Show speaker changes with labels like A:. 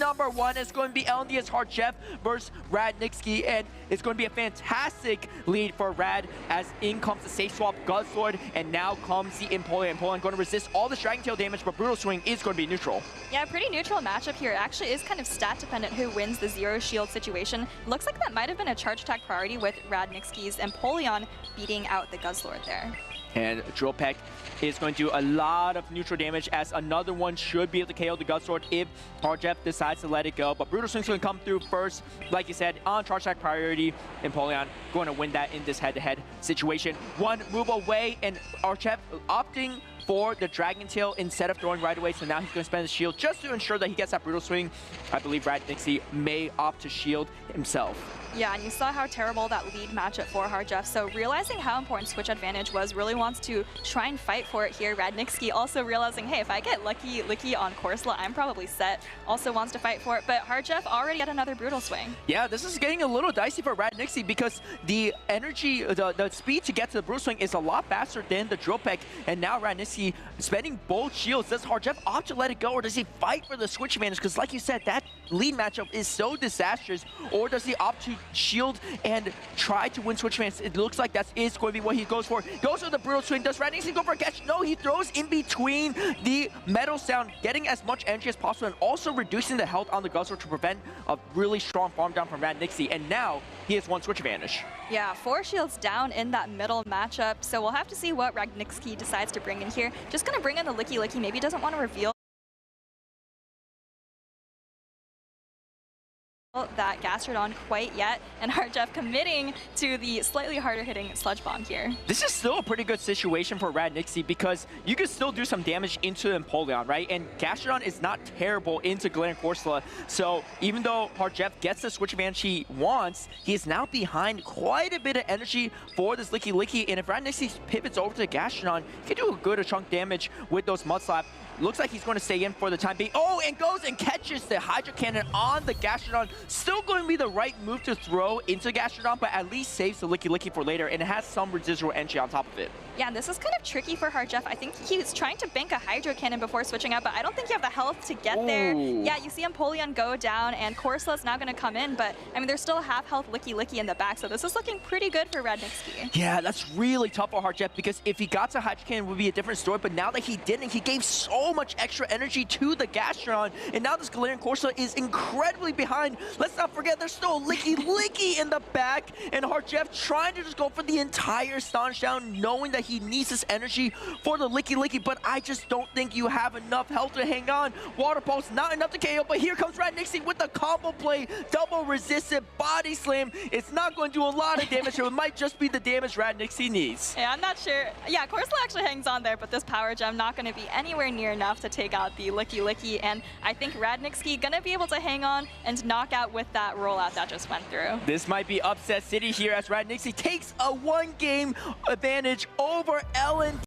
A: number one is going to be LNDsRargef versus RadNickski, and it's going to be a fantastic lead for Rad as in comes the safe swap Guzzlord, and now comes the Empoleon. Empoleon going to resist all this Dragon Tail damage, but Brutal Swing is going to be neutral.
B: Yeah, pretty neutral matchup here. It actually is kind of stat dependent who wins the zero shield situation. Looks like that might have been a charge attack priority with RadNickski's Empoleon beating out the Guzzlord there.
A: And Drill Peck is going to do a lot of neutral damage, as another one should be able to KO the Guzzlord if Harjef decides to let it go. But Brutal Swing's going to come through first, like you said, on charge attack priority. Empoleon going to win that in this head-to-head situation. One move away, and Harjef opting for the Dragon Tail instead of throwing right away, so now he's going to spend his shield just to ensure that he gets that Brutal Swing. I believe RadNickski may opt to shield himself.
B: Yeah, and you saw how terrible that lead matchup for Harjef, so realizing how important switch advantage was, really wants to try and fight for it here. RadNickski also realizing, hey, if I get Licky on Corsola, I'm probably set. Also wants to fight for it, but Harjef already got another Brutal Swing. Yeah,
A: this is getting a little dicey for RadNickski because the energy, the speed to get to the Brutal Swing is a lot faster than the Drill Peck, and now RadNickski spending both shields. Does Harjef opt to let it go, or does he fight for the switch advantage? Because like you said, that lead matchup is so disastrous, or does he opt to shield and try to win switch advantage? It looks like that is going to be what he goes for. Goes for the Brutal Swing. Does RadNickski go for a catch? No, he throws in between the Metal Sound, getting as much energy as possible and also reducing the health on the Guzzlord to prevent a really strong farm down from RadNickski. And now he has one switch advantage.
B: Yeah, 4 shields down in that middle matchup, so we'll have to see what RadNickski decides to bring in here. Just gonna bring in the Licky. Maybe doesn't want to reveal that Gastrodon quite yet, and Harjef committing to the slightly harder hitting Sludge Bomb here.
A: This is still a pretty good situation for RadNickski because you can still do some damage into Empoleon, right? And Gastrodon is not terrible into Galarian Corsola, so even though Harjef gets the switch advantage he wants, he is now behind quite a bit of energy for this Licky, and if RadNickski pivots over to Gastrodon, he can do a good chunk damage with those Mud Slap. Looks like he's going to stay in for the time being. Oh, and goes and catches the Hydro Cannon on the Gastrodon. Still going to be the right move to throw into Gastrodon, but at least saves the Licky for later, and it has some residual energy on top of it.
B: Yeah, and this is kind of tricky for Harjef. I think he's trying to bank a Hydro Cannon before switching out, but I don't think you have the health to get there. Yeah, you see Empoleon go down, and Corsola's now going to come in, but I mean, there's still a half health Licky in the back, so this is looking pretty good for RadNickski.
A: Yeah, that's really tough for Harjef, because if he got to Hydro Cannon, it would be a different story, but now that he didn't, he gave so much extra energy to the Gastrodon, and now this Galarian Corsola is incredibly behind. Let's not forget, there's still Licky in the back, and Harjef trying to just go for the entire Astonish down, knowing that he needs this energy for the Licky, but I just don't think you have enough health to hang on. Water Pulse, not enough to KO, but here comes RadNickski with the combo play, double resistant body slam. It's not going to do a lot of damage, so it might just be the damage RadNickski needs.
B: Yeah, I'm not sure. Yeah, Corsola actually hangs on there, but this Power Gem not going to be anywhere near enough to take out the Licky, and I think RadNickski gonna be able to hang on and knock out with that rollout that just went through.
A: This might be upset city here as RadNickski takes a 1-game advantage over LND.